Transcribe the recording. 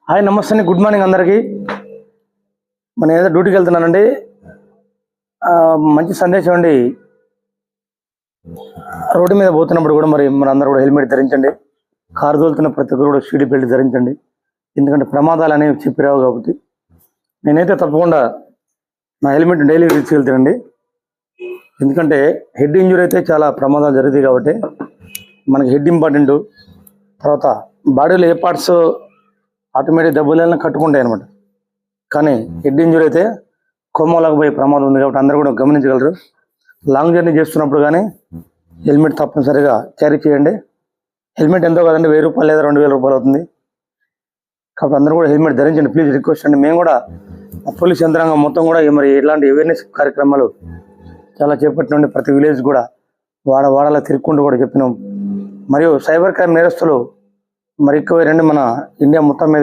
Hi నమస్తే అండి, good morning అందరికీ. మనం ఏదో డ్యూటీకి వెళ్తున్నానండి. మంచి సందేశం అండి. రోడ్డు మీద పోతున్నప్పుడు కూడా మన అందరూ కూడా హెల్మెట్ ధరించండి. కారు తోలుతున్న ప్రతి ఒక్కరు కూడా సీట్ బెల్ట్ ధరించండి. ఎందుకంటే ప్రమాదాలు అనేవి చెప్పిరావు కాబట్టి నేనైతే తప్పకుండా నా హెల్మెట్ డైలీ తీసుకెళ్తానండి. ఎందుకంటే హెడ్ ఇంజురీ అయితే చాలా ప్రమాదాలు జరుగుతాయి కాబట్టి మనకి హెడ్ ఇంపార్టెంట్. తర్వాత బాడీలో ఏ పార్ట్స్ ఆటోమేటిక్ దెబ్బలను కట్టుకుంటాయి అనమాట. కానీ హెడ్ ఇంజురీ అయితే కోమాలకు పోయే ప్రమాదం ఉంది కాబట్టి అందరూ కూడా గమనించగలరు. లాంగ్ జర్నీ చేస్తున్నప్పుడు కానీ హెల్మెట్ తప్పనిసరిగా క్యారీ చేయండి. హెల్మెట్ ఎంతో కదండి, 1000 రూపాయలు లేదా 2000 రూపాయలు అవుతుంది. కాబట్టి అందరూ కూడా హెల్మెట్ ధరించండి ప్లీజ్, రిక్వెస్ట్ అండి. మేము కూడా పోలీస్ యంత్రాంగం మొత్తం కూడా మరి ఇలాంటి అవేర్నెస్ కార్యక్రమాలు చాలా చేపట్టినండి. ప్రతి విలేజ్ కూడా వాడలా తిరుక్కుంటూ కూడా చెప్పినాం. మరియు సైబర్ క్రైమ్ నేరస్తులు మరి ఎక్కువ రండి మన ఇండియా మొత్తం మీద